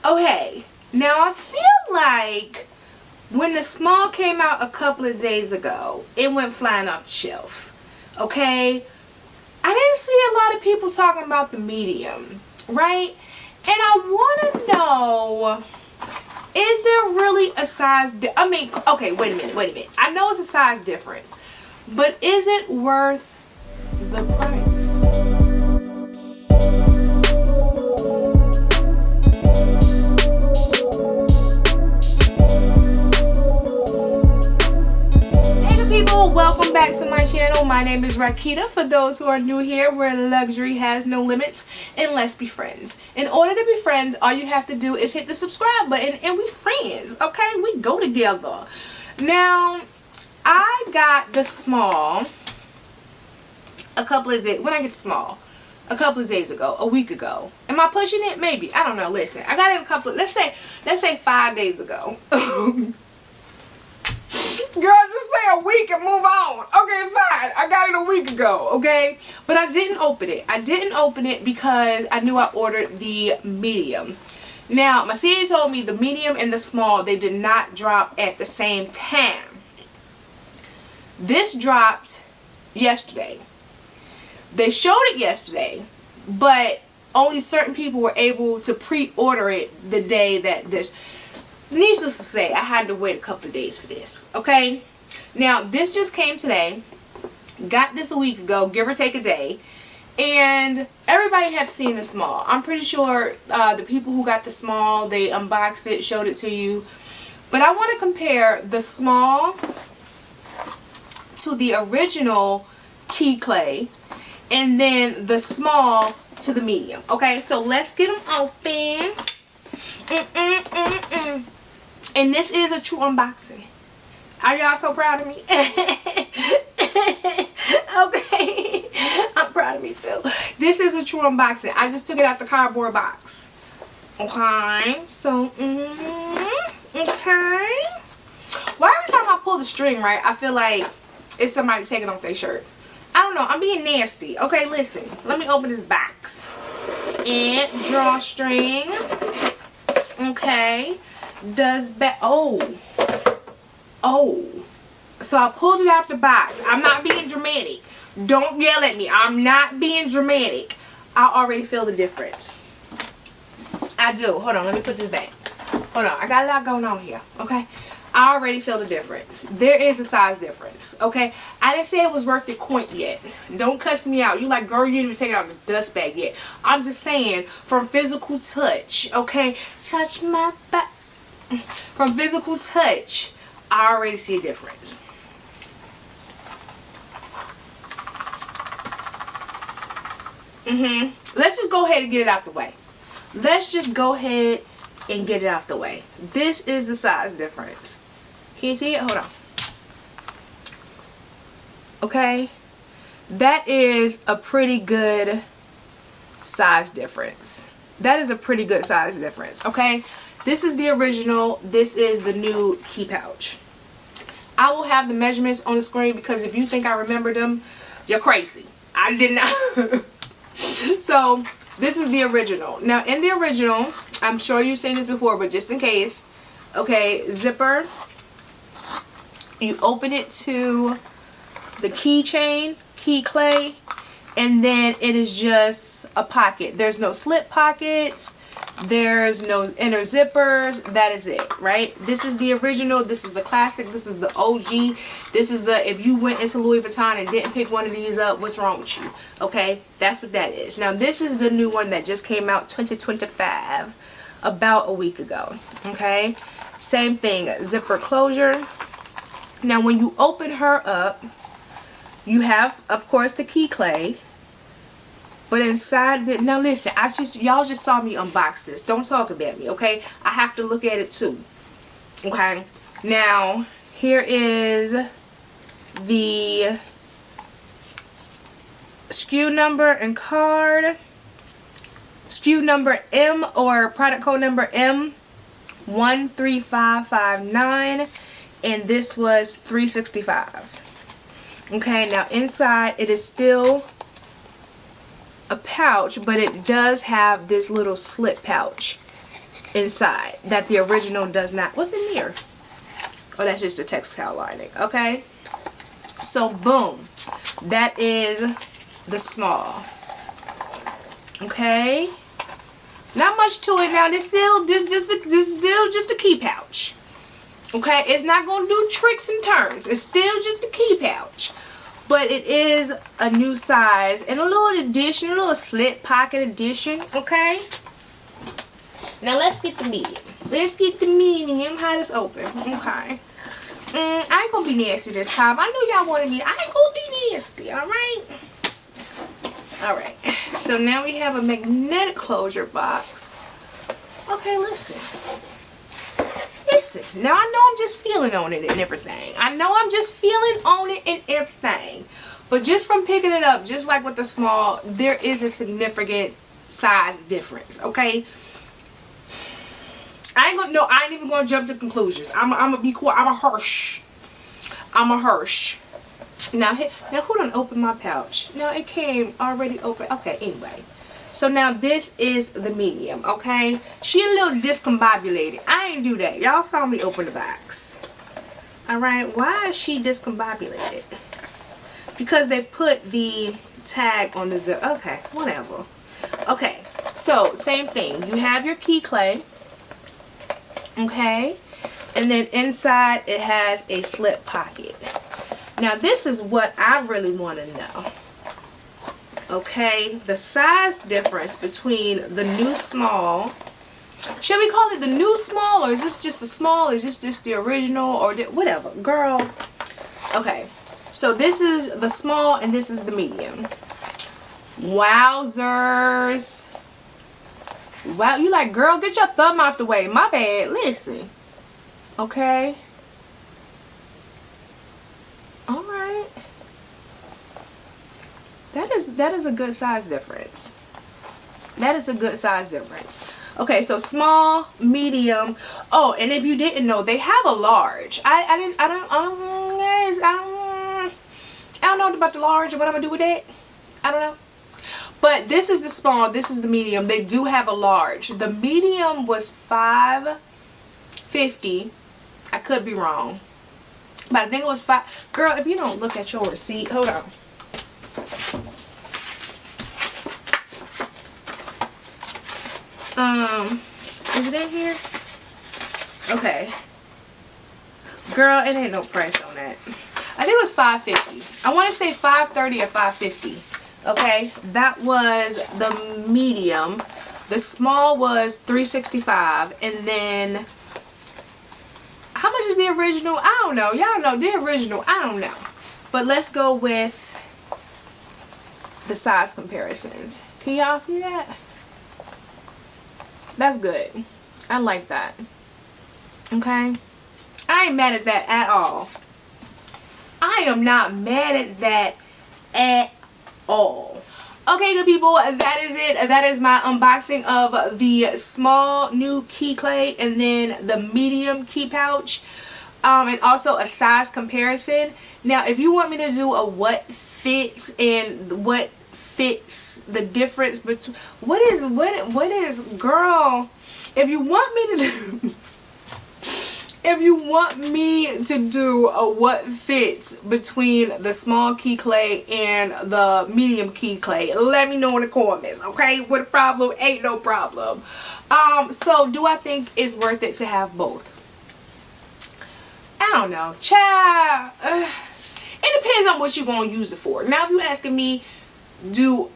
Okay, now I feel like when the small came out a couple of days ago, it went flying off the shelf. Okay, I didn't see a lot of people talking about the medium, right? And I want to know, is there really a size I mean, okay, wait a minute. I know it's a size different, but is it worth the price? Welcome back to my channel. My name is Rakita. For those who are new here, where luxury has no limits, and let's be friends. In order to be friends, all you have to do is hit the subscribe button and we friends, okay? We go together. Now, I got the small a couple of days. When I get the small? A couple of days ago, a week ago. Am I pushing it? Maybe. I don't know. Listen, I got it a couple of, let's say 5 days ago. Girl, just say a week and move on. Okay, fine. I got it a week ago, okay? But I didn't open it. I didn't open it because I knew I ordered the medium. Now, my CD told me the medium and the small, they did not drop at the same time. This dropped yesterday. They showed it yesterday, but only certain people were able to pre-order it the day that this... Needless to say, I had to wait a couple of days for this, okay? Now, this just came today. Got this a week ago, give or take a day. And everybody have seen the small. I'm pretty sure the people who got the small, they unboxed it, showed it to you. But I want to compare the small to the original Key Cles, and then the small to the medium. Okay, so let's get them open. And this is a true unboxing. Are y'all so proud of me? Okay. I'm proud of me too. This is a true unboxing. I just took it out the cardboard box. Okay. So, okay. Why every time I pull the string, right, I feel like it's somebody taking off their shirt. I don't know. I'm being nasty. Okay, listen. Let me open this box. And drawstring. Okay. Does that... Oh. So I pulled it out the box. I'm not being dramatic. Don't yell at me. I'm not being dramatic. I already feel the difference. I do. Hold on. Let me put this back. Hold on. I got a lot going on here. Okay. I already feel the difference. There is a size difference. Okay. I didn't say it was worth the coin yet. Don't cuss me out. You like, girl, you didn't even take it out of the dust bag yet. I'm just saying, from physical touch. Okay. Touch my back. From physical touch, I already see a difference. Let's just go ahead and get it out the way. Let's just go ahead and get it out the way. This is the size difference. Can you see it? Hold on. Okay. That is a pretty good size difference. That is a pretty good size difference. Okay. This is the original. This is the new key pouch. I will have the measurements on the screen because if you think I remember them, you're crazy. I did not. So, this is the original. Now, in the original, I'm sure you've seen this before, but just in case. Okay, zipper. You open it to the keychain, Key Cles, and then it is just a pocket. There's no slip pockets. There's no inner zippers. That is it, right? This is the original. This is the classic. This is the OG. This is the, if you went into Louis Vuitton and didn't pick one of these up, what's wrong with you? Okay, that's what that is. Now, this is the new one that just came out 2025, about a week ago. Okay, same thing, zipper closure. Now, when you open her up, you have, of course, the Key Cles. But inside the, now listen, y'all just saw me unbox this. Don't talk about me, okay? I have to look at it too. Okay. Now, here is the SKU number and card. SKU number M, or product code number M13559, and this was $365. Okay, now inside it is still a pouch, but it does have this little slip pouch inside that the original does not. What's in here? Oh, that's just a textile lining. Okay, so boom, that is the small. Okay, not much to it. Now this still just a key pouch. Okay, it's not gonna do tricks and turns. It's still just a key pouch, but it is a new size and a little addition, a little slip pocket addition. Okay, now let's get the medium. Let's get the medium. How this open? Okay. I ain't gonna be nasty this time. I know y'all wanted me. I ain't gonna be nasty. All right. All right. So now we have a magnetic closure box. Okay, listen. Listen. Now I know I'm just feeling on it and everything. I know I'm just feeling on it and everything. But just from picking it up, just like with the small, there is a significant size difference. Okay. I ain't even gonna jump to conclusions. I'm gonna be quiet. I'm a Hirsch. Now who done opened my pouch? No, it came already open. Okay, anyway. So now this is the medium, okay? She a little discombobulated. I ain't do that. Y'all saw me open the box. Alright, why is she discombobulated? Because they put the tag on the zip. Okay, whatever. Okay, so same thing. You have your Key Cles. Okay, and then inside it has a slip pocket. Now this is what I really want to know. Okay, the size difference between the new small. Should we call it the new small, or is this just the small? Is this just the original, or whatever, girl? Okay, so this is the small and this is the medium. Wowzers. Wow, you like, girl, get your thumb out the way. My bad. Listen. Okay. Alright. That is a good size difference. That is a good size difference. Okay, so small, medium. Oh, and if you didn't know, they have a large. I don't know about the large and what I'm gonna do with that. I don't know. But this is the small, this is the medium. They do have a large. The medium was $5.50. I could be wrong, but I think it was $5. Girl, if you don't look at your receipt, hold on. Is it in here? Okay. Girl, it ain't no price on that. I think it was $5.50. I want to say $5.30 or $5.50. Okay, that was the medium. The small was $3.65, and then how much is the original? I don't know. Y'all know the original. I don't know. But let's go with the size comparisons. Can y'all see that? That's good. I like that. Okay, I ain't mad at that at all. I am not mad at that at all. Okay, good people, that is it. That is my unboxing of the small new Key Cles and then the medium key pouch, and also a size comparison. Now if you want me to do a what fits and what fits, the difference between what is girl, if you want me to do if you want me to do a what fits between the small Key Cles and the medium Key Cles, let me know in the comments, okay? What a problem, ain't no problem. So do I think it's worth it to have both? I don't know, child. It depends on what you're going to use it for. Now if you're asking me, do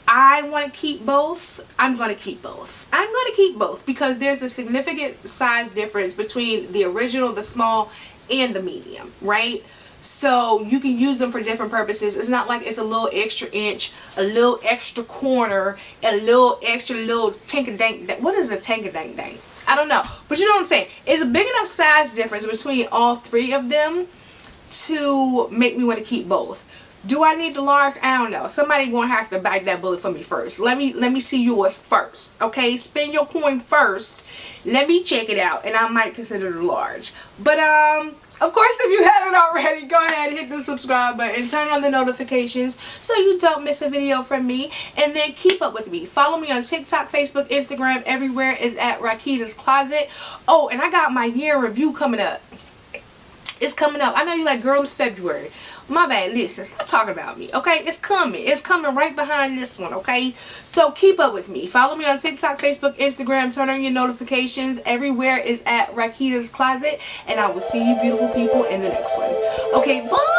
I want to keep both? I'm going to keep both. I'm going to keep both because there's a significant size difference between the original, the small, and the medium, right? So you can use them for different purposes. It's not like it's a little extra inch, a little extra corner, a little extra little tank-a-dank. What is a tank-a-dank-dank? I don't know. But you know what I'm saying? It's a big enough size difference between all three of them to make me want to keep both. Do I need the large? I don't know. Somebody gonna have to bite that bullet for me first. Let me see yours first. Okay, spend your coin first. Let me check it out, and I might consider the large. But Of course, if you haven't already, go ahead and hit the subscribe button and turn on the notifications so you don't miss a video from me. And then keep up with me. Follow me on TikTok, Facebook, Instagram. Everywhere is at Rakita's Closet. Oh, and I got my year review coming up. It's coming up. I know you like, girl, it's February. My bad. Listen, stop talking about me, okay? It's coming. It's coming right behind this one, okay? So keep up with me. Follow me on TikTok, Facebook, Instagram. Turn on your notifications. Everywhere is at Rakita's Closet. And I will see you beautiful people in the next one. Okay, bye!